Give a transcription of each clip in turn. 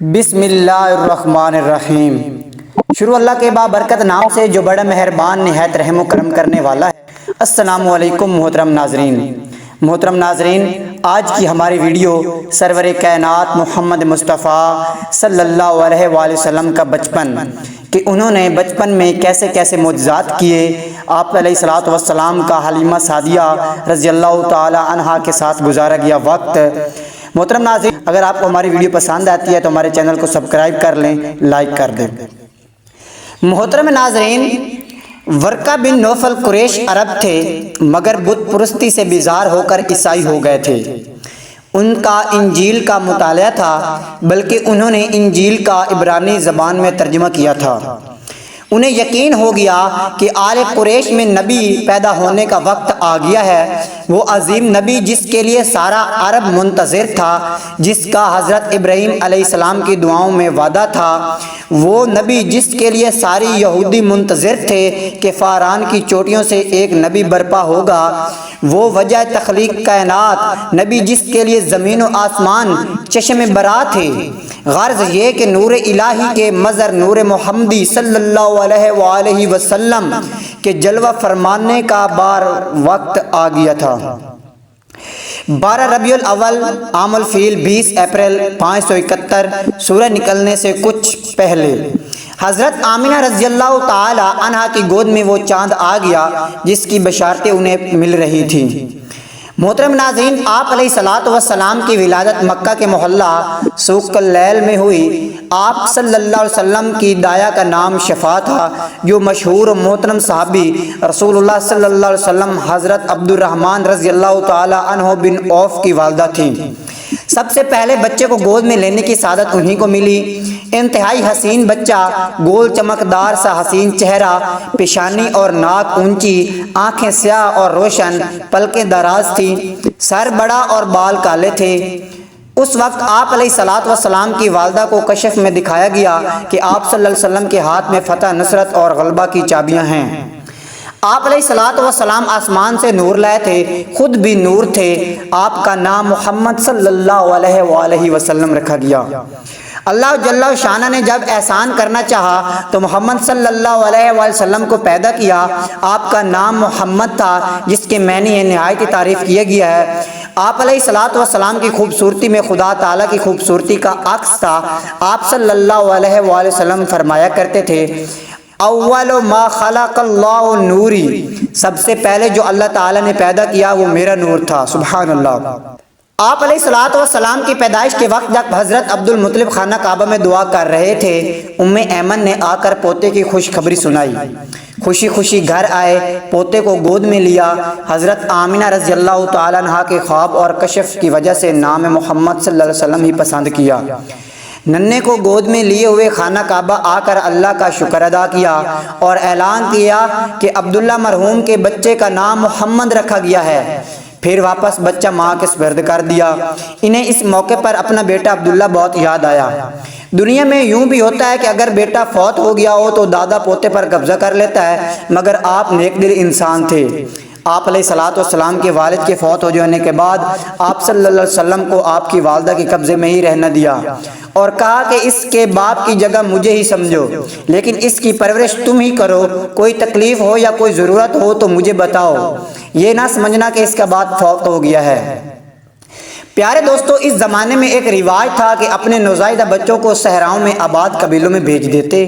بسم اللہ الرحمن الرحیم۔ شروع اللہ کے بابرکت نام سے جو بڑا مہربان نہایت رحم و کرم کرنے والا ہے۔ السلام علیکم محترم ناظرین، آج کی ہماری ویڈیو سرور کائنات محمد مصطفیٰ صلی اللہ علیہ وآلہ وسلم کا بچپن، کہ انہوں نے بچپن میں کیسے کیسے معجزات کیے، آپ علیہ الصلوۃ والسلام کا حلیمہ سعدیہ رضی اللہ تعالی عنہا کے ساتھ گزارا گیا وقت۔ محترم ناظرین، اگر آپ کو ہماری ویڈیو پسند آتی ہے تو ہمارے چینل کو سبسکرائب کر لیں، لائک کر دیں۔ محترم ناظرین، ورقہ بن نوفل قریش عرب تھے مگر بت پرستی سے بیزار ہو کر عیسائی ہو گئے تھے۔ ان کا انجیل کا مطالعہ تھا، بلکہ انہوں نے انجیل کا عبرانی زبان میں ترجمہ کیا تھا۔ انہیں یقین ہو گیا کہ آل قریش میں نبی پیدا ہونے کا وقت آ گیا ہے، وہ عظیم نبی جس کے لیے سارا عرب منتظر تھا، جس کا حضرت ابراہیم علیہ السلام کی دعاؤں میں وعدہ تھا، وہ نبی جس کے لیے ساری یہودی منتظر تھے کہ فاران کی چوٹیوں سے ایک نبی برپا ہوگا، وہ وجہ تخلیق کائنات نبی جس کے لیے زمین و آسمان چشم برآ تھے۔ غرض یہ کہ نور الہی کے مظہر نور محمدی صلی اللہ علیہ وآلہ وسلم کے جلوہ فرمانے کا بار وقت آ گیا تھا۔ 12 ربیع الاول عام الفیل 20 اپریل 571 سورج نکلنے سے کچھ پہلے حضرت آمینہ رضی اللہ تعالی عنہا کی گود میں وہ چاند آ گیا جس کی بشارتیں انہیں مل رہی تھیں۔ محترم ناظرین، آپ علیہ الصلوۃ والسلام کی ولادت مکہ کے محلہ سوق اللیل میں ہوئی۔ آپ صلی اللہ علیہ وسلم کی دایا کا نام شفا تھا، جو مشہور و محترم صحابی رسول اللہ صلی اللہ علیہ وسلم حضرت عبد الرحمن رضی اللہ تعالی عنہ بن عوف کی والدہ تھیں۔ سب سے پہلے بچے کو گود میں لینے کی سعادت انہی کو ملی۔ انتہائی حسین بچہ، گول چمکدار سا حسین چہرہ، پیشانی اور ناک اونچی، آنکھیں سیاہ اور روشن، پلکیں دراز تھیں، سر بڑا اور بال کالے تھے۔ اس وقت آپ علیہ الصلوۃ والسلام کی والدہ کو کشف میں دکھایا گیا کہ آپ صلی اللہ علیہ وسلم کے ہاتھ میں فتح، نصرت اور غلبہ کی چابیاں ہیں۔ آپ علیہ الصلوۃ والسلام آسمان سے نور لائے تھے، خود بھی نور تھے۔ آپ کا نام محمد صلی اللہ علیہ وآلہ وسلم رکھا گیا۔ اللہ جل شانہ نے جب احسان کرنا چاہا تو محمد صلی اللہ علیہ وآلہ وسلم کو پیدا کیا۔ آپ کا نام محمد تھا، جس کے معنی نہایت تعریف کیا گیا ہے۔ آپ علیہ الصلوۃ والسلام کی خوبصورتی میں خدا تعالیٰ کی خوبصورتی کا عکس تھا۔ آپ صلی اللہ علیہ وآلہ وسلم فرمایا کرتے تھے، اول ما خلق اللہ نوری، سب سے پہلے جو اللہ تعالیٰ نے پیدا کیا وہ میرا نور تھا۔ سبحان اللہ۔ آپ علیہ الصلوۃ والسلام کی پیدائش کے وقت جب حضرت عبد المطلب خانہ کعبہ میں دعا کر رہے تھے، ایمن نے آ کر پوتے کی خوشخبری سنائی۔ خوشی خوشی گھر آئے، پوتے کو گود میں لیا۔ حضرت آمینہ رضی اللہ تعالیٰ عنہا کے خواب اور کشف کی وجہ سے نام محمد صلی اللہ علیہ وسلم ہی پسند کیا۔ ننھے کو گود میں لیے ہوئے خانہ کعبہ آ کر اللہ کا شکر ادا کیا اور اعلان کیا کہ عبداللہ مرحوم کے بچے کا نام محمد رکھا گیا ہے۔ پھر واپس بچہ ماں کے سپرد کر دیا۔ انہیں اس موقع پر اپنا بیٹا عبداللہ بہت یاد آیا۔ دنیا میں یوں بھی ہوتا ہے کہ اگر بیٹا فوت ہو گیا ہو تو دادا پوتے پر قبضہ کر لیتا ہے، مگر آپ نیک دل انسان تھے۔ آپ علیہ الصلوۃ والسلام کے والد کے فوت ہو جانے کے بعد آپ صلی اللہ علیہ وسلم کو آپ کی والدہ کے قبضے میں ہی رہنا دیا اور کہا کہ اس کے باپ کی جگہ مجھے ہی سمجھو، لیکن اس کی پرورش تم ہی کرو، کوئی تکلیف ہو یا کوئی ضرورت ہو تو مجھے بتاؤ، یہ نہ سمجھنا کہ اس کا باپ فوت ہو گیا ہے۔ پیارے دوستو، اس زمانے میں ایک رواج تھا کہ اپنے نوزائیدہ بچوں کو صحراؤں میں آباد قبیلوں میں بھیج دیتے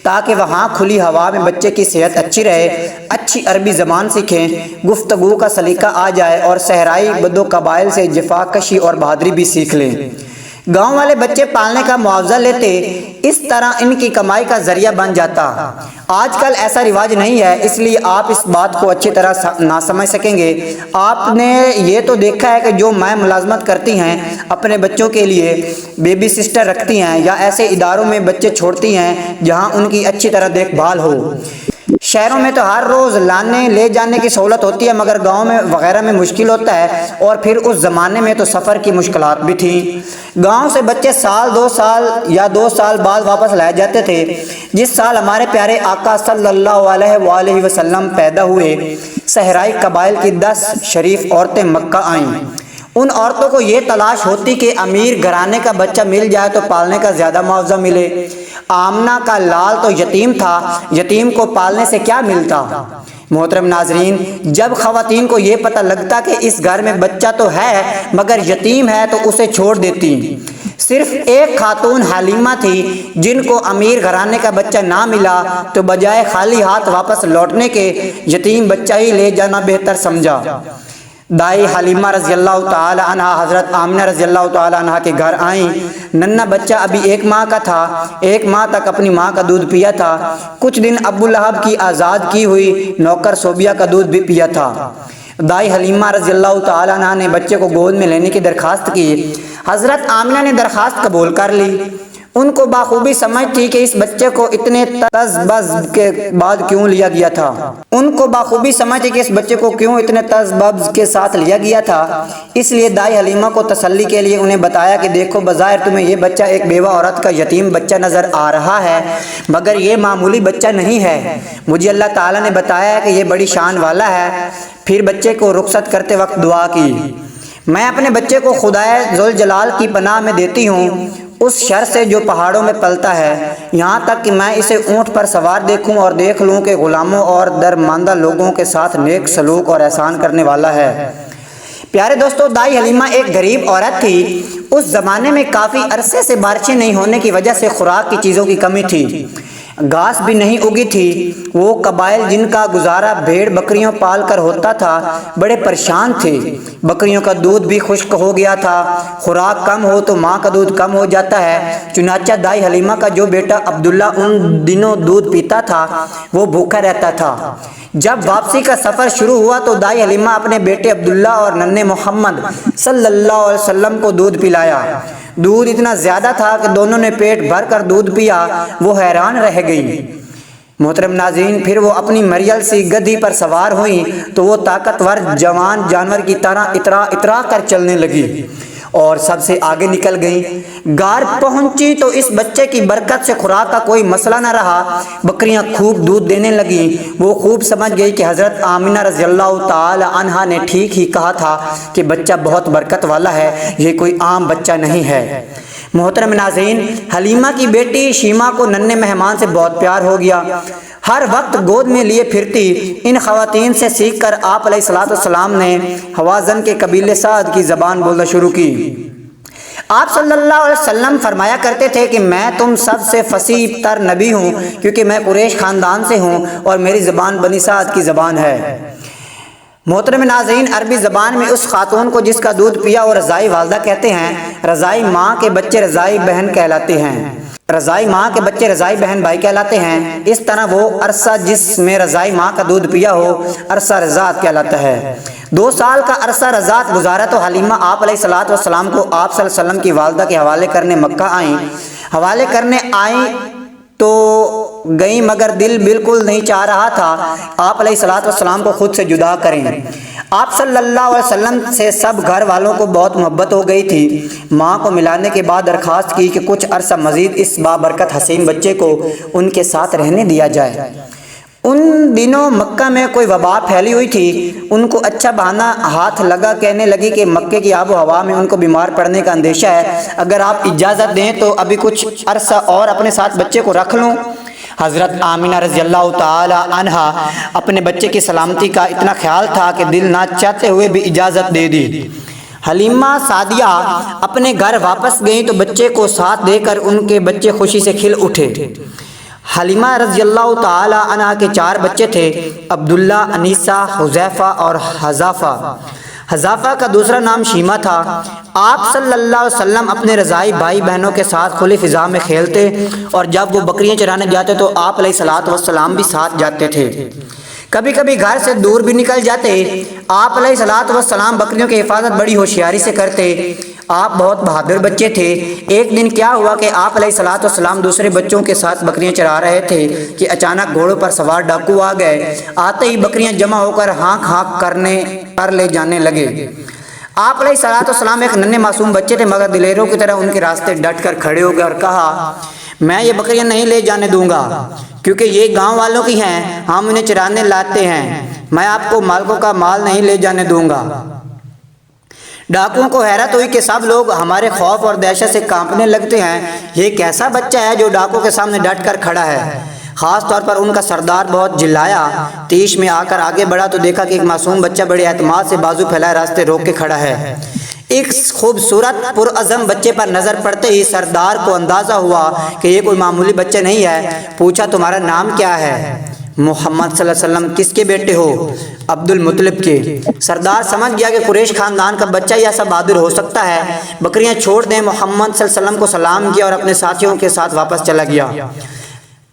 تاکہ وہاں کھلی ہوا میں بچے کی صحت اچھی رہے، اچھی عربی زبان سیکھیں، گفتگو کا سلیقہ آ جائے اور صحرائی بدو قبائل سے جفا کشی اور بہادری بھی سیکھ لیں۔ گاؤں والے بچے پالنے کا معاوضہ لیتے، اس طرح ان کی کمائی کا ذریعہ بن جاتا۔ آج کل ایسا رواج نہیں ہے، اس لیے آپ اس بات کو اچھی طرح نہ سمجھ سکیں گے۔ آپ نے یہ تو دیکھا ہے کہ جو مائیں ملازمت کرتی ہیں، اپنے بچوں کے لیے بیبی سسٹر رکھتی ہیں یا ایسے اداروں میں بچے چھوڑتی ہیں جہاں ان کی اچھی طرح دیکھ بھال ہو۔ شہروں میں تو ہر روز لانے لے جانے کی سہولت ہوتی ہے، مگر گاؤں میں وغیرہ میں مشکل ہوتا ہے، اور پھر اس زمانے میں تو سفر کی مشکلات بھی تھیں۔ گاؤں سے بچے سال 2 سال یا 2 سال بعد واپس لائے جاتے تھے۔ جس سال ہمارے پیارے آقا صلی اللہ علیہ وآلہ وسلم پیدا ہوئے، صحرائی قبائل کی 10 شریف عورتیں مکہ آئیں۔ ان عورتوں کو یہ تلاش ہوتی کہ امیر گھرانے کا بچہ مل جائے تو پالنے کا زیادہ معاوضہ ملے۔ آمنہ کا لال تو یتیم تھا، یتیم کو پالنے سے کیا ملتا؟ محترم ناظرین، جب خواتین کو یہ پتہ لگتا کہ اس گھر میں بچہ تو ہے مگر یتیم ہے تو اسے چھوڑ دیتی۔ صرف ایک خاتون حلیمہ تھی جن کو امیر گھرانے کا بچہ نہ ملا تو بجائے خالی ہاتھ واپس لوٹنے کے یتیم بچہ ہی لے جانا بہتر سمجھا۔ دائی حلیمہ رضی اللہ تعالی عنہ حضرت آمنہ رضی اللہ تعالی عنہ کے گھر آئیں۔ ننھا بچہ ابھی 1 ماہ کا تھا، 1 ماہ تک اپنی ماں کا دودھ پیا تھا۔ کچھ دن ابو لہب کی آزاد کی ہوئی نوکر صوبیہ کا دودھ بھی پیا تھا۔ دائی حلیمہ رضی اللہ تعالی عنہ نے بچے کو گود میں لینے کی درخواست کی۔ حضرت آمنہ نے درخواست قبول کر لی۔ ان کو بخوبی سمجھ تھی کہ اس بچے کو اتنے تذبذب کے بعد کیوں لیا گیا تھا، ان کو بخوبی سمجھ تھی کہ اس بچے کو کیوں اتنے تذبذب کے ساتھ لیا گیا تھا۔ اس لیے دائی حلیمہ کو تسلی کے لیے انہیں بتایا کہ دیکھو، بظاہر تمہیں یہ بچہ ایک بیوہ عورت کا یتیم بچہ نظر آ رہا ہے مگر یہ معمولی بچہ نہیں ہے، مجھے اللہ تعالیٰ نے بتایا ہے کہ یہ بڑی شان والا ہے۔ پھر بچے کو رخصت کرتے وقت دعا کی، میں اپنے بچے کو خدائے ذوالجلال کی پناہ میں دیتی ہوں اس شر سے جو پہاڑوں میں پلتا ہے، یہاں تک کہ میں اسے اونٹ پر سوار دیکھوں اور دیکھ لوں کہ غلاموں اور درماندہ لوگوں کے ساتھ نیک سلوک اور احسان کرنے والا ہے۔ پیارے دوستو، دائی حلیمہ ایک غریب عورت تھی۔ اس زمانے میں کافی عرصے سے بارشیں نہیں ہونے کی وجہ سے خوراک کی چیزوں کی کمی تھی، گھاس بھی نہیں اگی تھی۔ وہ قبائل جن کا گزارا بھیڑ بکریوں پال کر ہوتا تھا بڑے پریشان تھے۔ بکریوں کا دودھ بھی خشک ہو گیا تھا، خوراک کم ہو تو ماں کا دودھ کم ہو جاتا ہے۔ چنانچہ دائی حلیمہ کا جو بیٹا عبداللہ ان دنوں دودھ پیتا تھا وہ بھوکا رہتا تھا۔ جب واپسی کا سفر شروع ہوا تو دائی حلیمہ اپنے بیٹے عبداللہ اور ننھے محمد صلی اللہ علیہ وسلم کو دودھ پلایا۔ دودھ اتنا زیادہ تھا کہ دونوں نے پیٹ بھر کر دودھ پیا، وہ حیران رہ گئی۔ محترم ناظرین، پھر وہ اپنی مریل سی گدھی پر سوار ہوئیں تو وہ طاقتور جوان جانور کی طرح اترا کر چلنے لگی اور سب سے آگے نکل گئیں۔ غار پہنچی تو اس بچے کی برکت سے خوراک کا کوئی مسئلہ نہ رہا، بکریاں خوب دودھ دینے لگیں۔ وہ خوب سمجھ گئی کہ حضرت آمنہ رضی اللہ تعالی عنہا نے ٹھیک ہی کہا تھا کہ بچہ بہت برکت والا ہے، یہ کوئی عام بچہ نہیں ہے۔ محترم ناظرین، حلیمہ کی بیٹی شیمہ کو ننھے مہمان سے بہت پیار ہو گیا، ہر وقت گود میں لیے پھرتی۔ ان خواتین سے سیکھ کر آپ علیہ الصلوۃ والسلام نے حوازن کے قبیلے سعد کی زبان بولنا شروع کی۔ آپ صلی اللہ علیہ وسلم فرمایا کرتے تھے کہ میں تم سب سے فصیح تر نبی ہوں کیونکہ میں قریش خاندان سے ہوں اور میری زبان بنی سعد کی زبان ہے۔ محترم ناظرین، عربی زبان میں اس خاتون کو جس کا دودھ پیا وہ رضائی والدہ کہتے ہیں۔ رضائی ماں کے بچے رضائی بہن کہلاتے ہیں، رضائی ماں کے بچے رضائی بہن بھائی کہلاتے ہیں۔ اس طرح وہ عرصہ جس میں رضائی ماں کا دودھ پیا ہو عرصہ رضاعت کہلاتا ہے۔ 2 سال کا عرصہ رضاعت گزارا تو حلیمہ آپ علیہ الصلوۃ والسلام کو آپ صلی اللہ علیہ وسلم کی والدہ کے حوالے کرنے مکہ آئیں۔ حوالے کرنے آئیں تو گئیں مگر دل بالکل نہیں چاہ رہا تھا آپ علیہ الصلوۃ والسلام کو خود سے جدا کریں۔ آپ صلی اللہ علیہ وسلم سے سب گھر والوں کو بہت محبت ہو گئی تھی۔ ماں کو ملانے کے بعد درخواست کی کہ کچھ عرصہ مزید اس بابرکت حسین بچے کو ان کے ساتھ رہنے دیا جائے۔ ان دنوں مکہ میں کوئی وبا پھیلی ہوئی تھی۔ ان کو اچھا بہانہ ہاتھ لگا، کہنے لگی کہ مکے کی آب و ہوا میں ان کو بیمار پڑنے کا اندیشہ ہے، اگر آپ اجازت دیں تو ابھی کچھ عرصہ اور اپنے ساتھ بچے کو رکھ لوں۔ حضرت آمنہ رضی اللہ تعالی عنہا اپنے بچے کی سلامتی کا اتنا خیال تھا کہ دل نہ چاہتے ہوئے بھی اجازت دے دی۔ حلیمہ سعدیہ اپنے گھر واپس گئیں تو بچے کو ساتھ دے کر ان کے بچے خوشی سے کھل اٹھے۔ حلیمہ رضی اللہ تعالی عنہ کے 4 بچے تھے، عبداللہ، انیسہ، حذیفہ اور حذافہ۔ حذافہ کا دوسرا نام شیمہ تھا۔ آپ صلی اللہ علیہ وسلم اپنے رضائی بھائی بہنوں کے ساتھ کھلی فضا میں کھیلتے اور جب وہ بکریاں چرانے جاتے تو آپ علیہ الصلوۃ والسلام بھی ساتھ جاتے تھے۔ کبھی کبھی گھر سے دور بھی نکل جاتے۔ آپ علیہ الصلوۃ والسلام بکریوں کی حفاظت بڑی ہوشیاری سے کرتے۔ آپ بہت بہادر بچے تھے۔ ایک دن کیا ہوا کہ آپ علیہ الصلوۃ والسلام دوسرے بچوں کے ساتھ بکریاں چرا رہے تھے کہ اچانک گھوڑوں پر سوار ڈاکو آ گئے۔ آتے ہی بکریاں جمع ہو کر ہانک ہانک کر لے جانے لگے۔ آپ علیہ الصلوۃ والسلام ایک ننھے معصوم بچے تھے مگر دلیروں کی طرح ان کے راستے ڈٹ کر کھڑے ہو گئے اور کہا، میں یہ بکریاں نہیں لے جانے دوں گا کیونکہ یہ گاؤں والوں کی ہیں، ہم انہیں چرانے لاتے ہیں، میں آپ کو مالکوں کا مال نہیں لے جانے دوں گا۔ ڈاکوؤں کو حیرت ہوئی کہ سب لوگ ہمارے خوف اور دہشت سے کانپنے لگتے ہیں، یہ کیسا بچہ ہے جو ڈاکوؤں کے سامنے ڈٹ کر کھڑا ہے؟ خاص طور پر ان کا سردار بہت جلایا۔ تیش میں آ کر آگے بڑھا تو دیکھا کہ ایک معصوم بچہ بڑے اعتماد سے بازو پھیلائے راستے روک کے کھڑا ہے۔ ایک خوبصورت پرعزم بچے پر نظر پڑتے ہی سردار کو اندازہ ہوا کہ یہ کوئی معمولی بچہ نہیں ہے۔ پوچھا تمہارا نام کیا ہے؟ محمد صلی اللہ علیہ وسلم۔ کس کے بیٹے ہو؟ عبد المطلب کے۔ سردار سمجھ گیا کہ قریش خاندان کا بچہ یہ ایسا بہادر ہو سکتا ہے۔ بکریاں چھوڑ دیں، محمد صلی اللہ علیہ وسلم کو سلام کیا اور اپنے ساتھیوں کے ساتھ واپس چلا گیا۔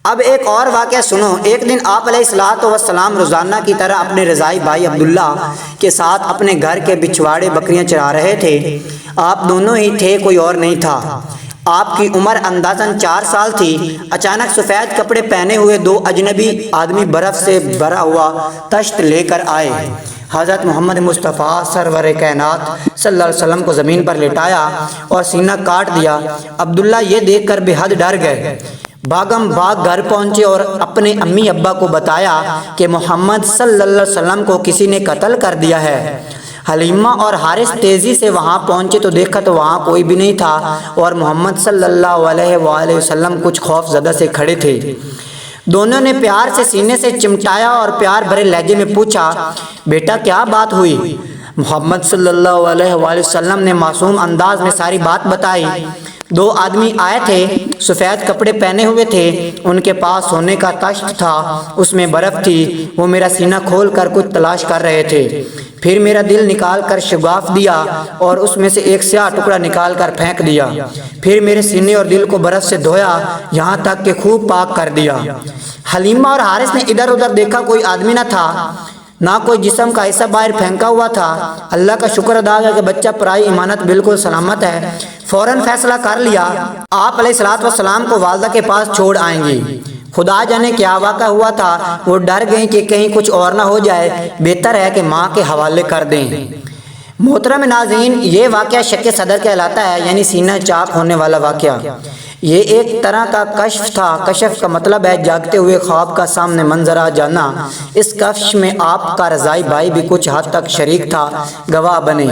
اب ایک اور واقعہ سنو۔ ایک دن آپ علیہ الصلوۃ والسلام روزانہ کی طرح اپنے رضائی بھائی عبداللہ کے ساتھ اپنے گھر کے بچھواڑے بکریاں چرا رہے تھے۔ آپ دونوں ہی تھے، کوئی اور نہیں تھا۔ آپ کی عمر اندازاً 4 سال تھی۔ اچانک سفید کپڑے پہنے ہوئے 2 اجنبی آدمی برف سے بھرا ہوا تشت لے کر آئے۔ حضرت محمد مصطفیٰ سرور کائنات صلی اللہ علیہ وسلم کو زمین پر لٹایا اور سینہ کاٹ دیا۔ عبداللہ یہ دیکھ کر بے حد ڈر گئے۔ بھاگم بھاگ گھر پہنچے اور اپنے امی ابا کو بتایا کہ محمد صلی اللہ علیہ وسلم کو کسی نے قتل کر دیا ہے۔ حلیمہ اور حارث تیزی سے وہاں پہنچے تو دیکھا تو وہاں کوئی بھی نہیں تھا اور محمد صلی اللہ علیہ وآلہ وسلم کچھ خوف زدہ سے کھڑے تھے۔ دونوں نے پیار سے سینے سے چمٹایا اور پیار بھرے لہجے میں پوچھا، بیٹا کیا بات ہوئی؟ محمد صلی اللہ علیہ وآلہ وسلم نے معصوم انداز میں ساری بات بتائی۔ 2 آدمی آئے تھے، سفید کپڑے پہنے ہوئے تھے، ان کے پاس سونے کا تشت تھا، اس میں برف تھی۔ وہ میرا سینہ کھول کر کچھ تلاش کر رہے تھے، پھر میرا دل نکال کر شگاف دیا اور اس میں سے ایک سیاہ ٹکڑا نکال کر پھینک دیا، پھر میرے سینے اور دل کو برف سے دھویا یہاں تک کہ خوب پاک کر دیا۔ حلیمہ اور حارث نے ادھر ادھر دیکھا، کوئی آدمی نہ تھا، نہ کوئی جسم کا حصہ باہر پھینکا ہوا تھا۔ اللہ کا شکر ادا کیا کہ بچہ پرائی امانت بالکل سلامت ہے۔ فوراً فیصلہ کر لیا آپ علیہ الصلوۃ والسلام کو والدہ کے پاس چھوڑ آئیں گے۔ خدا جانے کیا واقعہ ہوا تھا، وہ ڈر گئیں کہ کہیں کچھ اور نہ ہو جائے، بہتر ہے کہ ماں کے حوالے کر دیں۔ محترم ناظرین، یہ واقعہ شق صدر کہلاتا ہے، یعنی سینہ چاک ہونے والا واقعہ۔ یہ ایک طرح کا کشف تھا۔ کشف کا مطلب ہے جاگتے ہوئے خواب کا سامنے منظر آ جانا۔ اس کشف میں آپ کا رضائی بھائی بھی کچھ حد تک شریک تھا، گواہ بنے۔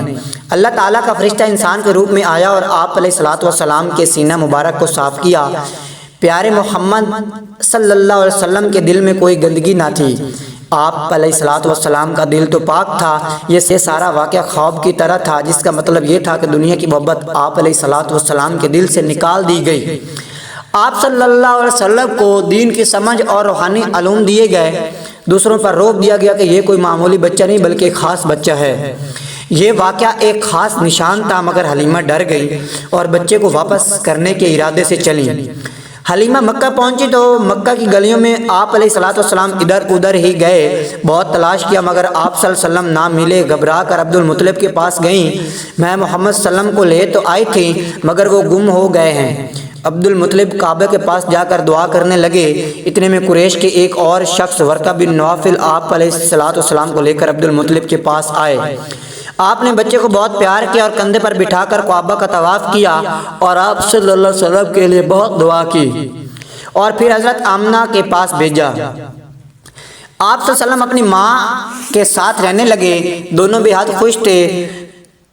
اللہ تعالیٰ کا فرشتہ انسان کے روپ میں آیا اور آپ علیہ الصلوۃ والسلام کے سینہ مبارک کو صاف کیا۔ پیارے محمد صلی اللہ علیہ وسلم کے دل میں کوئی گندگی نہ تھی۔ آپ علیہ الصلوۃ والسلام کا دل تو پاک تھا۔ یہ سارا واقعہ خواب کی طرح تھا، جس کا مطلب یہ تھا کہ دنیا کی محبت آپ علیہ الصلوۃ والسلام کے دل سے نکال دی گئی۔ آپ صلی اللہ علیہ وسلم کو دین کی سمجھ اور روحانی علوم دیے گئے۔ دوسروں پر روک دیا گیا کہ یہ کوئی معمولی بچہ نہیں بلکہ ایک خاص بچہ ہے۔ یہ واقعہ ایک خاص نشان تھا، مگر حلیمہ ڈر گئی اور بچے کو واپس کرنے کے ارادے سے چلی۔ حلیمہ مکہ پہنچی تو مکہ کی گلیوں میں آپ علیہ الصلوۃ والسلام ادھر ادھر ہی گئے، بہت تلاش کیا مگر آپ صلی اللہ علیہ وسلم نہ ملے۔ گھبرا کر عبد المطلب کے پاس گئیں، میں محمد صلی اللہ علیہ وسلم کو لے تو آئی تھی مگر وہ گم ہو گئے ہیں۔ عبد المطلب کعبہ کے پاس جا کر دعا کرنے لگے۔ اتنے میں قریش کے ایک اور شخص ورقہ بن نوفل آپ علیہ الصلوۃ والسلام کو لے کر عبد المطلب کے پاس آئے۔ آپ نے بچے کو بہت پیار کیا اور کندھے پر بٹھا کر کعبہ کا طواف کیا اور آپ صلی اللہ علیہ وسلم کے لیے بہت دعا کی اور پھر حضرت آمنہ کے پاس بھیجا۔ آپ صلی اللہ علیہ وسلم اپنی ماں کے ساتھ رہنے لگے۔ دونوں بے حد خوش تھے۔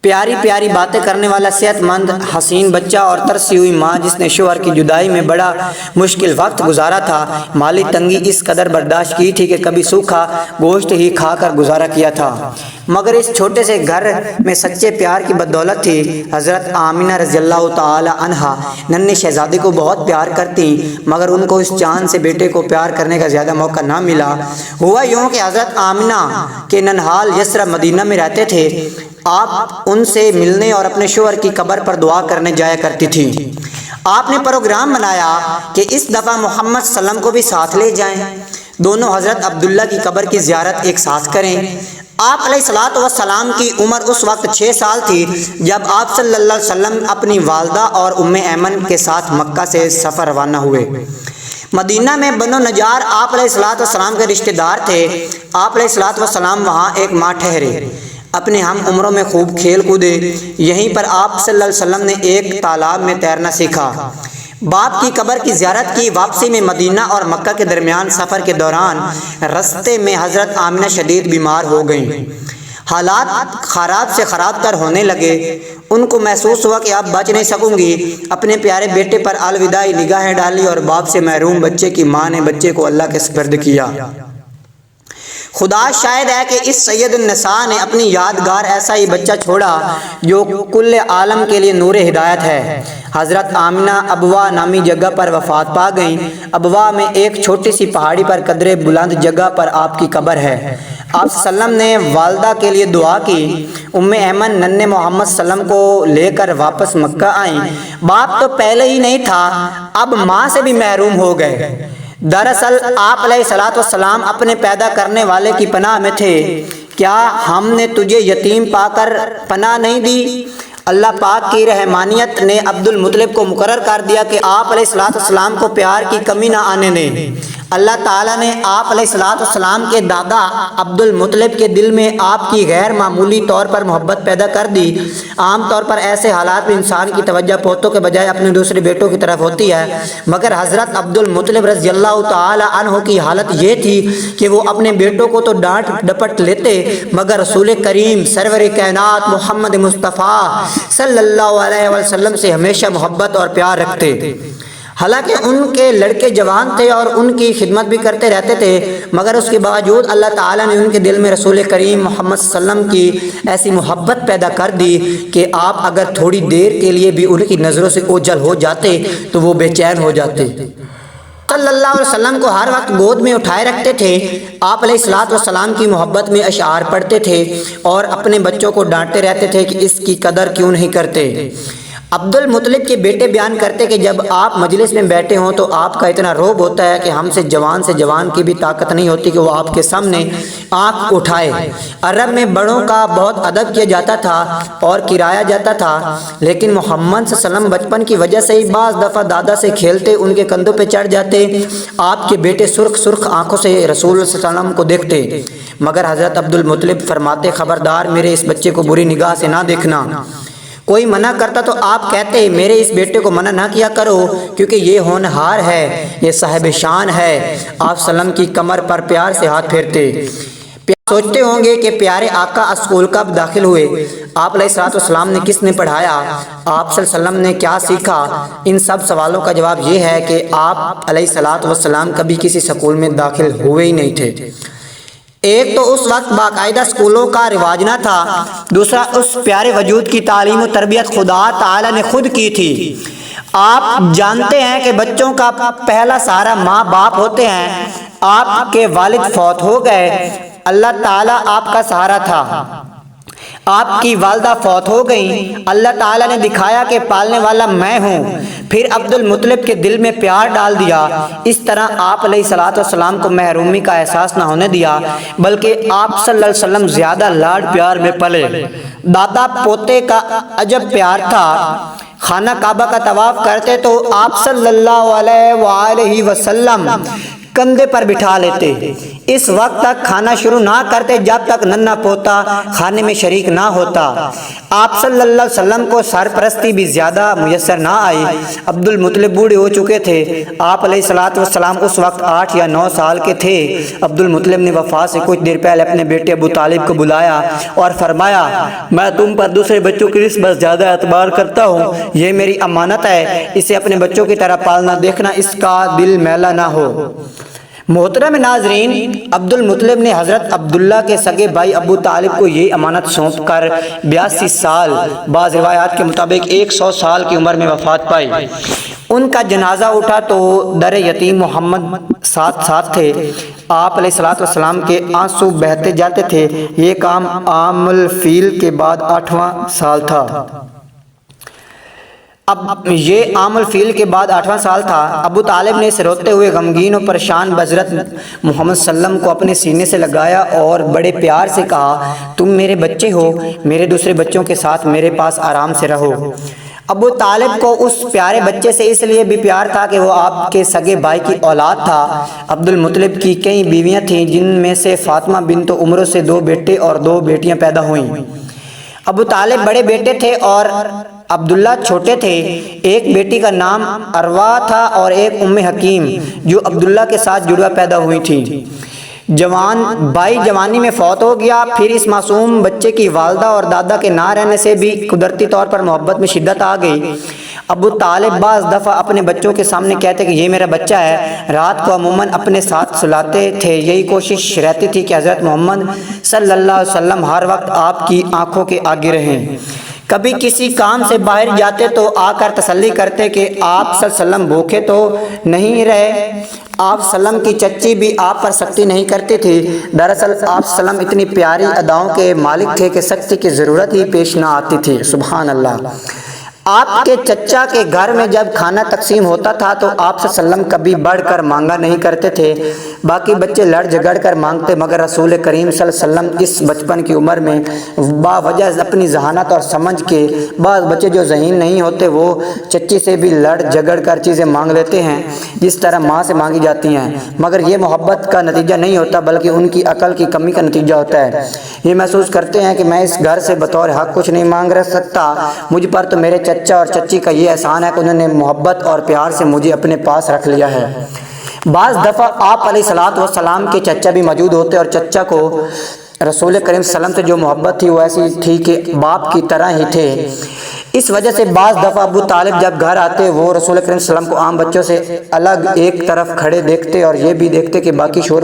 پیاری پیاری باتیں کرنے والا صحت مند حسین بچہ اور ترسی ہوئی ماں جس نے شوہر کی جدائی میں بڑا مشکل وقت گزارا تھا۔ مالی تنگی اس قدر برداشت کی تھی کہ کبھی سوکھا گوشت ہی کھا کر گزارا کیا تھا، مگر اس چھوٹے سے گھر میں سچے پیار کی بدولت تھی۔ حضرت آمنہ رضی اللہ تعالی عنہا ننھے شہزادے کو بہت پیار کرتی، مگر ان کو اس چاند سے بیٹے کو پیار کرنے کا زیادہ موقع نہ ملا۔ ہوا یوں کہ حضرت آمنہ کے ننہال یسرب مدینہ میں رہتے تھے۔ آپ ان سے ملنے اور اپنے شوہر کی قبر پر دعا کرنے جایا کرتی تھی۔ آپ نے پروگرام بنایا کہ اس دفعہ محمد صلی اللہ علیہ وسلم کو بھی ساتھ لے جائیں، دونوں حضرت عبداللہ کی قبر کی زیارت ایک ساتھ کریں۔ آپ علیہ الصلوۃ والسلام کی عمر اس وقت 6 سال تھی جب آپ صلی اللہ علیہ وسلم اپنی والدہ اور ام ایمن کے ساتھ مکہ سے سفر روانہ ہوئے۔ مدینہ میں بنو نجار آپ علیہ الصلوۃ والسلام کے رشتہ دار تھے۔ آپ علیہ الصلوۃ والسلام وہاں ایک ماہ ٹھہرے، اپنے ہم عمروں میں خوب کھیل کودے۔ یہیں پر آپ صلی اللہ علیہ وسلم نے ایک تالاب میں تیرنا سیکھا، باپ کی قبر کی زیارت کی۔ واپسی میں مدینہ اور مکہ کے درمیان سفر کے دوران رستے میں حضرت آمنہ شدید بیمار ہو گئیں۔ حالات خراب سے خراب تر ہونے لگے۔ ان کو محسوس ہوا کہ اب بچ نہیں سکوں گی۔ اپنے پیارے بیٹے پر الوداعی نگاہیں ڈالی اور باپ سے محروم بچے کی ماں نے بچے کو اللہ کے سپرد کیا۔ خدا شاہد ہے کہ اس سید النساء نے اپنی یادگار ایسا ہی بچہ چھوڑا جو کل عالم کے لیے نور ہدایت ہے۔ حضرت آمنہ ابوا نامی جگہ پر وفات پا گئیں۔ ابوا میں ایک چھوٹی سی پہاڑی پر قدرے بلند جگہ پر آپ کی قبر ہے۔ آپ صلی اللہ علیہ وسلم نے والدہ کے لیے دعا کی۔ ام ایمن ننھے محمد صلی اللہ علیہ وسلم کو لے کر واپس مکہ آئیں۔ باپ تو پہلے ہی نہیں تھا، اب ماں سے بھی محروم ہو گئے۔ دراصل آپ علیہ الصلوۃ والسلام اپنے پیدا کرنے والے کی پناہ میں تھے۔ کیا ہم نے تجھے یتیم پا کر پناہ نہیں دی؟ اللہ پاک کی رحمانیت نے عبد المطلب کو مقرر کر دیا کہ آپ علیہ الصلوۃ والسلام کو پیار کی کمی نہ آنے دیں۔ اللہ تعالیٰ نے آپ علیہ الصلوۃ والسلام کے دادا عبد المطلب کے دل میں آپ کی غیر معمولی طور پر محبت پیدا کر دی۔ عام طور پر ایسے حالات میں انسان کی توجہ پوتوں کے بجائے اپنے دوسرے بیٹوں کی طرف ہوتی ہے، مگر حضرت عبد المطلب رضی اللہ تعالی عنہ کی حالت یہ تھی کہ وہ اپنے بیٹوں کو تو ڈانٹ ڈپٹ لیتے، مگر رسول کریم سرور کائنات محمد مصطفیٰ صلی اللہ علیہ وسلم سے ہمیشہ محبت اور پیار رکھتے۔ حالانکہ ان کے لڑکے جوان تھے اور ان کی خدمت بھی کرتے رہتے تھے، مگر اس کے باوجود اللہ تعالیٰ نے ان کے دل میں رسول کریم محمد صلی اللہ علیہ وسلم کی ایسی محبت پیدا کر دی کہ آپ اگر تھوڑی دیر کے لیے بھی ان کی نظروں سے اوجھل ہو جاتے تو وہ بے چین ہو جاتے۔ صلی اللہ علیہ وسلم کو ہر وقت گود میں اٹھائے رکھتے تھے۔ آپ علیہ الصلوۃ والسلام کی محبت میں اشعار پڑھتے تھے اور اپنے بچوں کو ڈانٹتے رہتے تھے کہ اس کی قدر کیوں نہیں کرتے۔ عبد المطلب کے بیٹے بیان کرتے کہ جب آپ مجلس میں بیٹھے ہوں تو آپ کا اتنا روب ہوتا ہے کہ ہم سے جوان کی بھی طاقت نہیں ہوتی کہ وہ آپ کے سامنے آنکھ اٹھائے۔ عرب میں بڑوں کا بہت ادب کیا جاتا تھا اور کرایا جاتا تھا، لیکن محمد صلی اللہ علیہ وسلم بچپن کی وجہ سے ہی بعض دفعہ دادا سے کھیلتے ان کے کندھوں پہ چڑھ جاتے۔ آپ کے بیٹے سرخ آنکھوں سے رسول صلی اللہ علیہ وسلم کو دیکھتے، مگر حضرت عبد المطلب فرماتے خبردار میرے اس بچے کو بری نگاہ سے نہ دیکھنا۔ کوئی منع کرتا تو آپ کہتے میرے اس بیٹے کو منع نہ کیا کرو کیونکہ یہ ہونہار ہے، یہ صاحب شان ہے۔ آپ صلی اللہ علیہ وسلم کی کمر پر پیار سے ہاتھ پھیرتے۔ سوچتے ہوں گے کہ پیارے آقا اسکول کب داخل ہوئے، آپ علیہ الصلوۃ والسلام نے کس نے پڑھایا، آپ صلی اللہ علیہ وسلم نے کیا سیکھا؟ ان سب سوالوں کا جواب یہ ہے کہ آپ علیہ الصلوۃ والسلام کبھی کسی اسکول میں داخل ہوئے ہی نہیں تھے۔ ایک تو اس وقت باقاعدہ اسکولوں کا رواج نہ تھا، دوسرا اس پیارے وجود کی تعلیم و تربیت خدا تعالی نے خود کی تھی۔ آپ جانتے ہیں کہ بچوں کا پہلا سہارا ماں باپ ہوتے ہیں۔ آپ کے والد فوت ہو گئے، اللہ تعالیٰ آپ کا سہارا تھا۔ آپ کی والدہ فوت ہو گئیں، اللہ تعالیٰ نے دکھایا کہ پالنے والا میں ہوں۔ پھر عبد المطلب کے دل میں پیار ڈال دیا۔ اس طرح آپ علیہ الصلوۃ والسلام کو محرومی کا احساس نہ ہونے دیا، بلکہ آپ صلی اللہ علیہ وسلم زیادہ لاڈ پیار میں پلے۔ دادا پوتے کا عجب پیار تھا۔ خانہ کعبہ کا طواف کرتے تو آپ صلی اللہ علیہ وآلہ وسلم کندھے پر بٹھا لیتے۔ اس وقت تک کھانا شروع نہ کرتے جب تک ننھا پوتا کھانے میں شریک نہ ہوتا۔ آپ صلی اللہ علیہ وسلم کو سرپرستی بھی زیادہ میسر نہ آئی۔ عبد المطلب بوڑھے ہو چکے تھے۔ آپ علیہ الصلوۃ والسلام اس وقت 8 یا 9 سال کے تھے۔ عبد المطلب نے وفات سے کچھ دیر پہلے اپنے بیٹے ابو طالب کو بلایا اور فرمایا میں تم پر دوسرے بچوں کی نسبت زیادہ اعتبار کرتا ہوں، یہ میری امانت ہے، اسے اپنے بچوں کی طرح پالنا، دیکھنا اس کا دل میلا نہ ہو۔ محترم ناظرین، عبد المطلب نے حضرت عبداللہ کے سگے بھائی ابو طالب کو یہ امانت سونپ کر 82 سال، بعض روایات کے مطابق 100 سال کی عمر میں وفات پائی۔ ان کا جنازہ اٹھا تو در یتیم محمد ساتھ تھے۔ آپ علیہ الصلوۃ والسلام کے آنسو بہتے جاتے تھے۔ یہ کام عام الفیل کے بعد 8واں سال تھا۔ اب یہ عام الفیل کے بعد 8واں سال تھا۔ ابو طالب نے اسے روتے ہوئے غمگین و پریشان حضرت محمد صلی اللہ علیہ وسلم کو اپنے سینے سے لگایا اور بڑے پیار سے کہا تم میرے بچے ہو، میرے دوسرے بچوں کے ساتھ میرے پاس آرام سے رہو۔ ابو طالب کو اس پیارے بچے سے اس لیے بھی پیار تھا کہ وہ آپ کے سگے بھائی کی اولاد تھا۔ عبد المطلب کی کئی بیویاں تھیں جن میں سے فاطمہ بنت عمر سے 2 بیٹے اور 2 بیٹیاں پیدا ہوئیں۔ ابو طالب بڑے بیٹے تھے اور عبداللہ چھوٹے تھے۔ ایک بیٹی کا نام اروا تھا اور ایک ام حکیم جو عبداللہ کے ساتھ جڑوا پیدا ہوئی تھی۔ جوان بھائی جوانی میں فوت ہو گیا، پھر اس معصوم بچے کی والدہ اور دادا کے نہ رہنے سے بھی قدرتی طور پر محبت میں شدت آ گئی۔ ابو طالب بعض دفعہ اپنے بچوں کے سامنے کہتے کہ یہ میرا بچہ ہے، رات کو عموماً اپنے ساتھ سلاتے تھے۔ یہی کوشش رہتی تھی کہ حضرت محمد صلی اللہ علیہ وسلم ہر وقت آپ کی آنکھوں کے آگے رہیں۔ کبھی کسی کام سے باہر جاتے تو آ کر تسلی کرتے کہ آپ صلی اللہ علیہ وسلم بھوکے تو نہیں رہے۔ آپ وسلم کی چچی بھی آپ پر سختی نہیں کرتی تھی۔ دراصل آپ وسلم اتنی پیاری اداؤں کے مالک تھے کہ سختی کی ضرورت ہی پیش نہ آتی تھی۔ سبحان اللہ۔ آپ کے چچا کے گھر میں جب کھانا تقسیم ہوتا تھا تو آپ صلی اللہ علیہ وسلم کبھی بڑھ کر مانگا نہیں کرتے تھے۔ باقی بچے لڑ جھگڑ کر مانگتے، مگر رسول کریم صلی اللہ علیہ وسلم اس بچپن کی عمر میں باوجہ اپنی ذہانت اور سمجھ کے، بعض بچے جو ذہین نہیں ہوتے وہ چچی سے بھی لڑ جھگڑ کر چیزیں مانگ لیتے ہیں جس طرح ماں سے مانگی جاتی ہیں، مگر یہ محبت کا نتیجہ نہیں ہوتا بلکہ ان کی عقل کی کمی کا نتیجہ ہوتا ہے۔ یہ محسوس کرتے ہیں کہ میں اس گھر سے بطور حق کچھ نہیں مانگ سکتا، مجھ پر تو میرے چچا اور چچی کا یہ احسان ہے کہ انہوں نے محبت اور پیار سے مجھے اپنے پاس رکھ لیا ہے۔ بعض دفعہ آپ علیہ الصلوۃ والسلام کے چچا بھی موجود ہوتے اور چچا کو رسول کریم صلی اللہ علیہ وسلم سے جو محبت تھی وہ ایسی تھی کہ باپ کی طرح ہی تھے۔ اس وجہ سے بعض دفعہ ابو طالب جب گھر آتے وہ رسول کریم صلی اللہ علیہ وسلم کو عام بچوں سے الگ ایک طرف کھڑے دیکھتے اور یہ بھی دیکھتے کہ باقی شور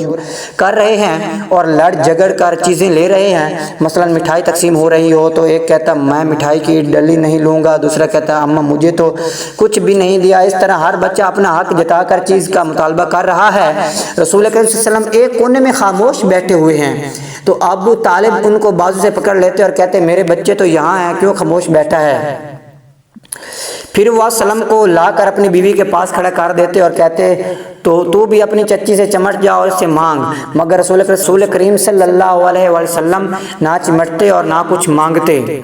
کر رہے ہیں اور لڑ جھگڑ کر چیزیں لے رہے ہیں۔ مثلا مٹھائی تقسیم ہو رہی ہو تو ایک کہتا میں مٹھائی کی ڈلی نہیں لوں گا، دوسرا کہتا اماں مجھے تو کچھ بھی نہیں دیا۔ اس طرح ہر بچہ اپنا حق جتا کر چیز کا مطالبہ کر رہا ہے۔ رسول کریم صلی اللہ علیہ وسلم ایک کونے میں خاموش بیٹھے ہوئے ہیں تو ابو طالب ان کو بازو سے پکڑ لیتے اور کہتے میرے بچے تو یہاں ہیں، کیوں خاموش بیٹھا ہے؟ پھر وہ وسلم کو لا کر اپنی بیوی کے پاس کھڑا کر دیتے اور کہتے تو بھی اپنی چچی سے چمٹ جا اور اس سے مانگ، مگر رسول کریم صلی اللہ علیہ وسلم نہ چمٹتے اور نہ کچھ مانگتے۔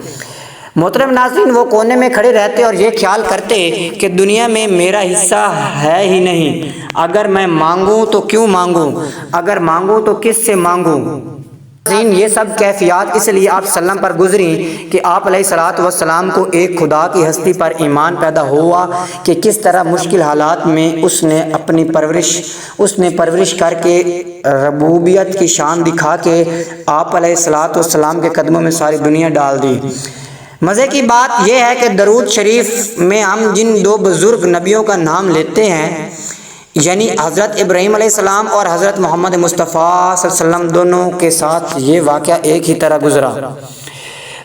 محترم ناظرین، وہ کونے میں کھڑے رہتے اور یہ خیال کرتے کہ دنیا میں میرا حصہ ہے ہی نہیں، اگر میں مانگوں تو کیوں مانگوں، اگر مانگوں تو کس سے مانگوں۔ یہ سب کیفیات اس لیے آپ صلی اللہ علیہ وسلم پر گزری کہ آپ علیہ الصلوۃ والسلام کو ایک خدا کی ہستی پر ایمان پیدا ہوا کہ کس طرح مشکل حالات میں اس نے پرورش کر کے ربوبیت کی شان دکھا کے آپ علیہ الصلوۃ والسلام کے قدموں میں ساری دنیا ڈال دی۔ مزے کی بات یہ ہے کہ درود شریف میں ہم جن دو بزرگ نبیوں کا نام لیتے ہیں یعنی حضرت ابراہیم علیہ السلام اور حضرت محمد مصطفیٰ صلی اللہ علیہ وسلم، دونوں کے ساتھ یہ واقعہ ایک ہی طرح گزرا۔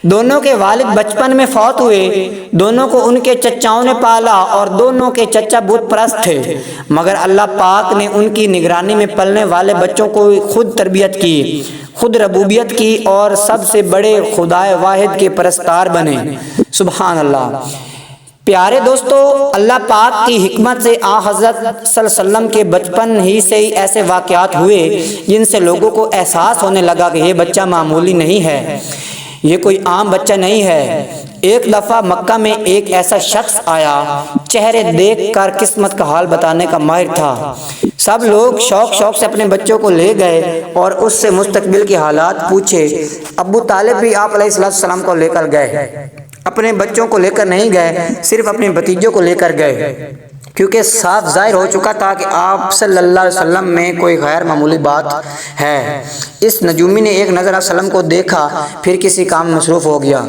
دونوں کے والد بچپن میں فوت ہوئے، دونوں کو ان کے چچاؤں نے پالا اور دونوں کے چچا بت پرست تھے، مگر اللہ پاک نے ان کی نگرانی میں پلنے والے بچوں کو خود تربیت کی، خود ربوبیت کی اور سب سے بڑے خدائے واحد کے پرستار بنے۔ سبحان اللہ۔ پیارے دوستو، اللہ پاک کی حکمت سے حضرت صلی اللہ علیہ وسلم کے بچپن ہی سے ایسے واقعات ہوئے جن سے لوگوں کو احساس ہونے لگا کہ یہ بچہ معمولی نہیں ہے، یہ کوئی عام بچہ نہیں ہے۔ ایک دفعہ مکہ میں ایک ایسا شخص آیا، چہرے دیکھ کر قسمت کا حال بتانے کا ماہر تھا۔ سب لوگ شوق سے اپنے بچوں کو لے گئے اور اس سے مستقبل کے حالات پوچھے۔ ابو طالب بھی آپ علیہ السلام کو لے کر گئے، اپنے بچوں کو لے کر نہیں گئے، صرف اپنے بھتیجوں کو لے کر گئے، کیونکہ صاف ظاہر ہو چکا تھا کہ آپ صلی اللہ علیہ وسلم میں کوئی غیر معمولی بات ہے۔ اس نجومی نے ایک نظر وسلم کو دیکھا، پھر کسی کام میں مصروف ہو گیا،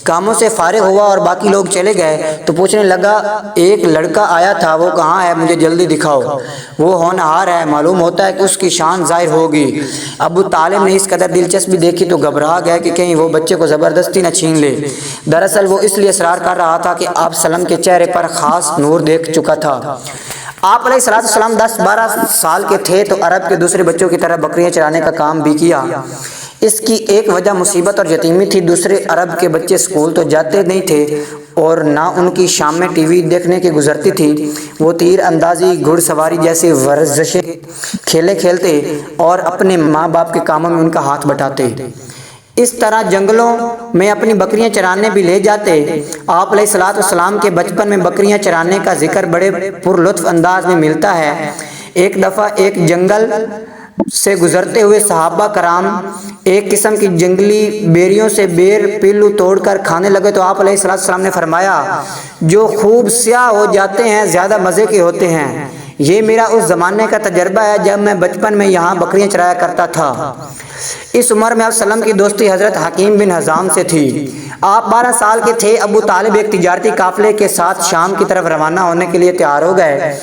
کاموں سے فارغ ہوا اور باقی لوگ چلے گئے تو پوچھنے لگا ایک لڑکا آیا تھا، وہ کہاں ہے، مجھے جلدی دکھاؤ، وہ ہونہار ہے، معلوم ہوتا ہے کہ اس کی شان ظاہر ہوگی۔ ابو طالب نے اس قدر دلچسپی دیکھی تو گھبرا گئے کہ کہیں وہ بچے کو زبردستی نہ چھین لے۔ دراصل وہ اس لیے اصرار کر رہا تھا کہ آپ وسلم کے چہرے پر خاص نور دیکھ چکا تھا۔ آپ علیہ السلام 10-12 سال کے تھے تو عرب کے دوسرے بچوں کی طرح بکریاں چرانے کا کام بھی کیا۔ اس کی ایک وجہ مصیبت اور یتیمی تھی، دوسرے عرب کے بچے اسکول تو جاتے نہیں تھے اور نہ ان کی شام میں ٹی وی دیکھنے کی گزرتی تھی۔ وہ تیر اندازی، گھڑ سواری جیسی ورزشیں کھیلتے اور اپنے ماں باپ کے کاموں میں ان کا ہاتھ بٹاتے۔ اس طرح جنگلوں میں اپنی بکریاں چرانے بھی لے جاتے۔ آپ علیہ السلام کے بچپن میں بکریاں چرانے کا ذکر بڑے پر لطف انداز میں ملتا ہے۔ ایک دفعہ ایک جنگل سے گزرتے ہوئے صحابہ کرام ایک قسم کی جنگلی بیریوں سے بیر پلو توڑ کر کھانے لگے تو آپ علیہ السلام نے فرمایا جو خوب سیاہ ہو جاتے ہیں زیادہ مزے کے ہوتے ہیں، یہ میرا اس زمانے کا تجربہ ہے جب میں بچپن میں یہاں بکریاں چرایا کرتا تھا۔ اس عمر میں آپ صلی اللہ علیہ وسلم کی دوستی حضرت حکیم بن حزام سے تھی۔ آپ 12 سال کے تھے۔ ابو طالب ایک تجارتی قافلے کے ساتھ شام کی طرف روانہ ہونے کے لیے تیار ہو گئے۔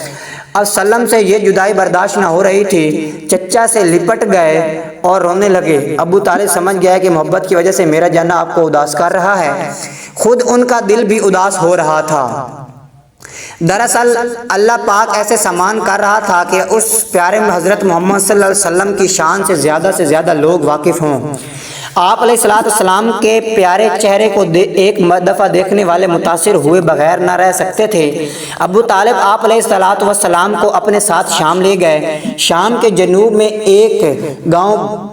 اب صلی اللہ علیہ وسلم سے یہ جدائی برداشت نہ ہو رہی تھی۔ چچا سے لپٹ گئے اور رونے لگے۔ ابو طالب سمجھ گیا کہ محبت کی وجہ سے میرا جانا آپ کو اداس کر رہا ہے۔ خود ان کا دل بھی اداس ہو رہا تھا۔ دراصل اللہ پاک ایسے سامان کر رہا تھا کہ اس پیارے حضرت محمد صلی اللہ علیہ وسلم کی شان سے زیادہ لوگ واقف ہوں۔ آپ علیہ السلام کے پیارے چہرے کو ایک دفعہ دیکھنے والے متاثر ہوئے بغیر نہ رہ سکتے تھے۔ ابو طالب آپ علیہ السلام کو اپنے ساتھ شام لے گئے۔ شام کے جنوب میں ایک گاؤں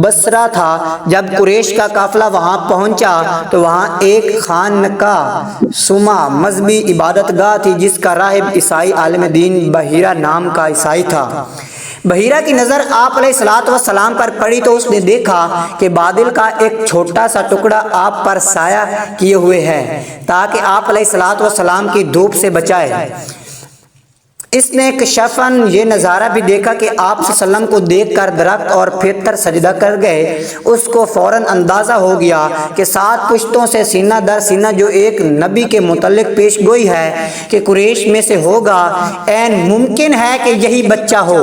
بصرہ تھا۔ جب قریش کا قافلہ وہاں پہنچا تو وہاں ایک خانقاہ سما مذہبی عبادت گاہ تھی جس کا راہب عیسائی عالم دین بحیرہ نام کا عیسائی تھا۔ بحیرہ کی نظر آپ علیہ السلام پر پڑی تو اس نے دیکھا کہ بادل کا ایک چھوٹا سا ٹکڑا آپ پر سایہ کیے ہوئے ہے تاکہ آپ علیہ السلام کی دھوپ سے بچائے۔ اس نے کشفاً یہ نظارہ بھی دیکھا کہ آپ صلی اللہ علیہ وسلم کو دیکھ کر درخت اور پتھر سجدہ کر گئے۔ اس کو فوراً اندازہ ہو گیا کہ 7 پشتوں سے سینہ در سینہ جو ایک نبی کے متعلق پیش گوئی ہے کہ قریش میں سے ہوگا، عین ممکن ہے کہ یہی بچہ ہو۔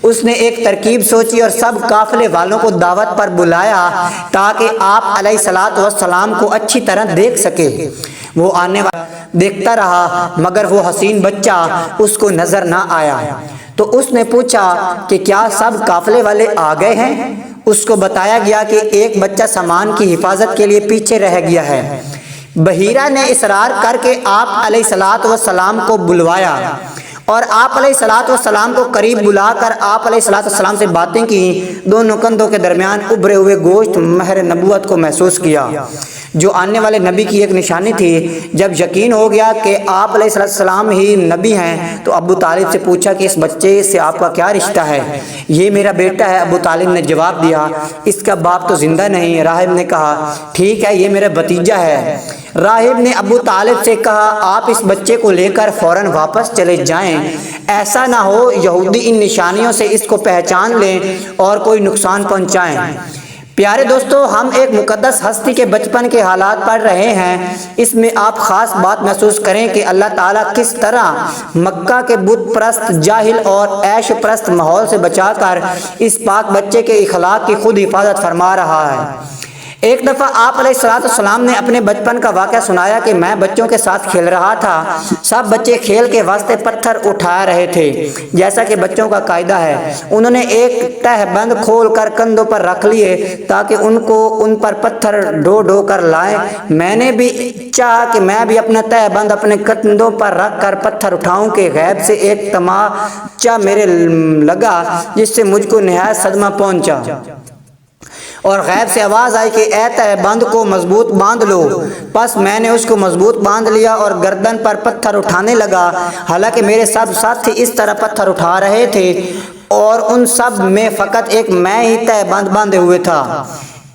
اس نے ایک ترکیب سوچی اور سب قافلے والوں کو دعوت پر بلایا تاکہ آپ علیہ السلام کو اچھی طرح دیکھ سکے۔ وہ آنے والا دیکھتا رہا مگر وہ حسین بچہ اس کو نظر نہ آیا۔ تو اس نے پوچھا کہ کیا سب قافلے والے آ گئے ہیں؟ اس کو بتایا گیا کہ ایک بچہ سامان کی حفاظت کے لیے پیچھے رہ گیا ہے۔ بحیرہ نے اصرار کر کے آپ علیہ السلام کو بلوایا اور آپ علیہ السلام کو قریب بلا کر آپ علیہ السلام سے باتیں کی۔ دونوں کندھوں کے درمیان ابھرے ہوئے گوشت مہر نبوت کو محسوس کیا جو آنے والے نبی کی ایک نشانی تھی۔ جب یقین ہو گیا کہ آپ علیہ السلام ہی نبی ہیں تو ابو طالب سے پوچھا کہ اس بچے سے آپ کا کیا رشتہ ہے؟ یہ میرا بیٹا ہے، ابو طالب نے جواب دیا۔ اس کا باپ تو زندہ نہیں۔ راہب نے کہا ٹھیک ہے، یہ میرا بھتیجا ہے۔ راہب نے ابو طالب سے کہا آپ اس بچے کو لے کر فوراً واپس چلے جائیں، ایسا نہ ہو یہودی ان نشانیوں سے اس کو پہچان لیں اور کوئی نقصان پہنچائیں۔ پیارے دوستو، ہم ایک مقدس ہستی کے بچپن کے حالات پڑھ رہے ہیں۔ اس میں آپ خاص بات محسوس کریں کہ اللہ تعالیٰ کس طرح مکہ کے بت پرست جاہل اور عیش پرست ماحول سے بچا کر اس پاک بچے کے اخلاق کی خود حفاظت فرما رہا ہے۔ ایک دفعہ آپ علیہ السلام نے اپنے بچپن کا واقعہ سنایا کہ میں بچوں کے ساتھ کھیل رہا تھا۔ سب بچے کھیل کے واسطے پتھر اٹھا رہے تھے جیسا کہ بچوں کا قاعدہ ہے۔ انہوں نے ایک تہ بند کھول کر کندھوں پر رکھ لیے تاکہ ان پر پتھر ڈھو کر لائیں۔ میں نے بھی چاہا کہ میں بھی اپنا تہ بند اپنے کندھوں پر رکھ کر پتھر اٹھاؤں کہ غیب سے ایک تماچا میرے لگا جس سے مجھ کو نہایت صدمہ پہنچا اور غیب سے آواز آئی کہ اے تہ بند کو مضبوط باندھ لو۔ پس میں نے اس کو مضبوط باندھ لیا اور گردن پر پتھر اٹھانے لگا، حالانکہ میرے سب ساتھی اس طرح پتھر اٹھا رہے تھے اور ان سب میں فقط ایک میں ہی تہ بند باندھے ہوئے تھا۔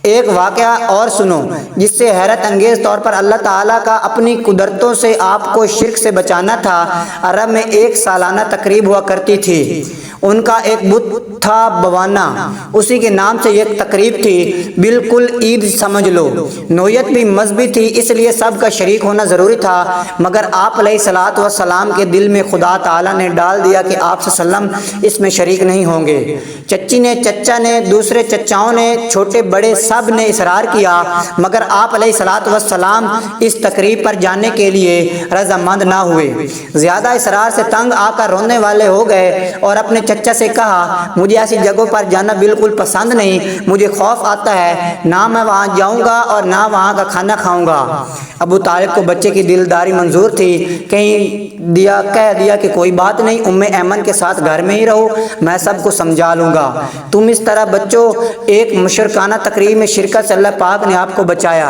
ایک واقعہ اور سنو جس سے حیرت انگیز طور پر اللہ تعالیٰ کا اپنی قدرتوں سے آپ کو شرک سے بچانا تھا۔ عرب میں ایک سالانہ تقریب ہوا کرتی تھی۔ ان کا ایک بت تھا بوانا، اسی کے نام سے یہ تقریب تھی۔ بالکل عید سمجھ لو۔ نوعیت بھی مذہبی تھی، اس لیے سب کا شریک ہونا ضروری تھا، مگر آپ علیہ السلام کے دل میں خدا تعالیٰ نے ڈال دیا کہ آپ صلی اللہ علیہ وسلم اس میں شریک نہیں ہوں گے۔ چچی نے، چچا نے، دوسرے چچاؤں نے، چھوٹے بڑے سب نے اصرار کیا، مگر آپ علیہ السلام اس تقریب پر جانے کے لیے رضامند نہ ہوئے۔ زیادہ اصرار سے تنگ آ کر رونے والے ہو گئے اور اپنے چچا سے کہا مجھے ایسی جگہوں پر جانا بالکل پسند نہیں، مجھے خوف آتا ہے، نہ میں وہاں جاؤں گا اور نہ وہاں کا کھانا کھاؤں گا۔ ابو طالب کو بچے کی دلداری منظور تھی۔ کہہ دیا کہ کوئی بات نہیں، ام ایمن کے ساتھ گھر میں ہی رہو، میں سب کو سمجھا لوں گا۔ تم اس طرح بچوں ایک مشرکانہ تقریب میں شرکت سے اللہ پاک نے آپ کو بچایا۔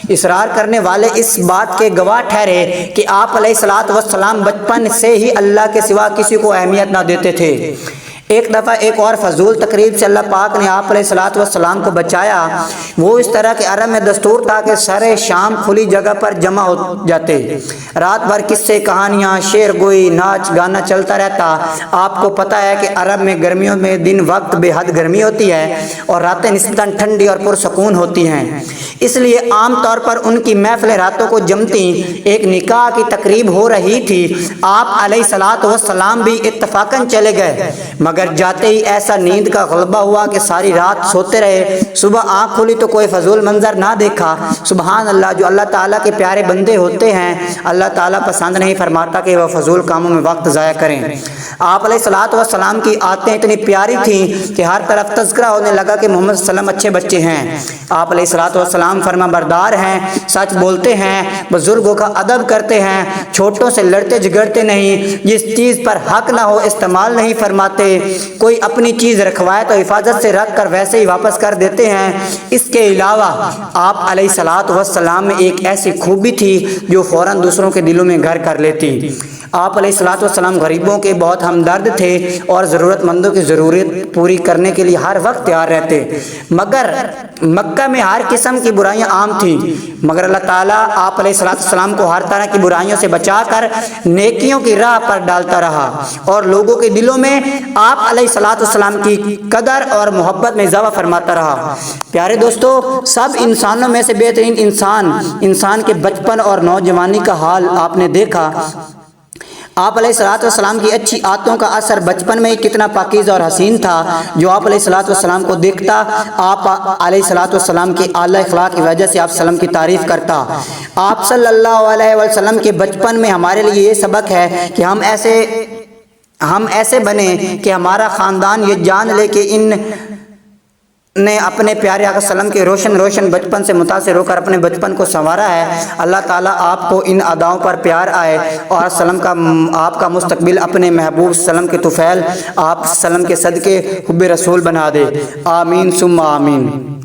اصرار کرنے والے اس بات کے گواہ ٹھہرے کہ آپ علیہ السلام بچپن سے ہی اللہ کے سوا کسی کو اہمیت نہ دیتے تھے۔ ایک دفعہ ایک اور فضول تقریب سے اللہ پاک نے آپ علیہ السلام کو بچایا۔ وہ اس طرح کے عرب میں دستور تھا کہ سارے شام کھلی جگہ پر جمع ہو جاتے، رات بھر قصے کہانیاں شعر گوئی ناچ گانا چلتا رہتا۔ آپ کو پتہ ہے کہ عرب میں گرمیوں میں دن وقت بے حد گرمی ہوتی ہے اور راتیں نسبتاً ٹھنڈی اور پرسکون ہوتی ہیں، اس لیے عام طور پر ان کی محفلیں راتوں کو جمتی۔ ایک نکاح کی تقریب ہو رہی تھی، آپ علیہ الصلوۃ والسلام بھی اتفاقاً چلے گئے، مگر جاتے ہی ایسا نیند کا غلبہ ہوا کہ ساری رات سوتے رہے۔ صبح آنکھ کھلی تو کوئی فضول منظر نہ دیکھا۔ سبحان اللہ، جو اللہ تعالیٰ کے پیارے بندے ہوتے ہیں اللہ تعالیٰ پسند نہیں فرماتا کہ وہ فضول کاموں میں وقت ضائع کریں۔ آپ علیہ الصلوۃ والسلام کی عادتیں اتنی پیاری تھیں کہ ہر طرف تذکرہ ہونے لگا کہ محمد صلی اللہ علیہ وسلم اچھے بچے ہیں۔ آپ علیہ الصلوۃ والسلام فرما بردار ہیں، سچ بولتے ہیں، بزرگوں کا ادب کرتے ہیں، چھوٹوں سے لڑتے جھگڑتے نہیں، جس چیز پر حق نہ ہو استعمال نہیں فرماتے، کوئی اپنی چیز رکھوائے تو حفاظت سے رکھ کر ویسے ہی واپس کر دیتے ہیں۔ اس کے علاوہ آپ علیہ الصلوۃ والسلام میں ایک ایسی خوبی تھی جو فوراً دوسروں کے دلوں میں گھر کر لیتی۔ آپ علیہ الصلوۃ والسلام غریبوں کے بہت ہمدرد تھے اور ضرورت مندوں کی ضرورت پوری کرنے کے لیے ہر وقت تیار رہتے، مگر مکہ میں ہر قسم کی برائیاں عام تھیں، مگر اللہ تعالیٰ آپ علیہ الصلوۃ والسلام کو ہر طرح کی برائیوں سے بچا کر نیکیوں کی راہ پر ڈالتا رہا اور لوگوں کے دلوں میں آپ علیہ الصلوۃ والسلام کی قدر اور محبت میں اضافہ فرماتا رہا۔ پیارے دوستو، سب انسانوں میں سے بہترین انسان کے بچپن اور نوجوانی کا حال آپ نے دیکھا۔ آپ علیہ الصلوۃ والسلام کی اچھی عادتوں کا اثر بچپن میں ہی کتنا پاکیزہ اور حسین تھا۔ جو آپ علیہ الصلوۃ والسلام کو دیکھتا آپ علیہ الصلوۃ والسلام کے اعلیٰ اخلاق کی وجہ سے آپ وسلم کی تعریف کرتا۔ آپ صلی اللہ علیہ وسلم کے بچپن میں ہمارے لیے یہ سبق ہے کہ ہم ایسے بنیں کہ ہمارا خاندان یہ جان لے کہ ان نے اپنے پیارے آقا صلی اللہ علیہ وسلم کے روشن بچپن سے متاثر ہو کر اپنے بچپن کو سنوارا ہے۔ اللہ تعالیٰ آپ کو ان اداؤں پر پیار آئے اور آپ کا مستقبل اپنے محبوب صلی اللہ علیہ وسلم کے طفیل آپ صلی اللہ علیہ وسلم کے صدقے حب رسول بنا دے۔ آمین ثم آمین۔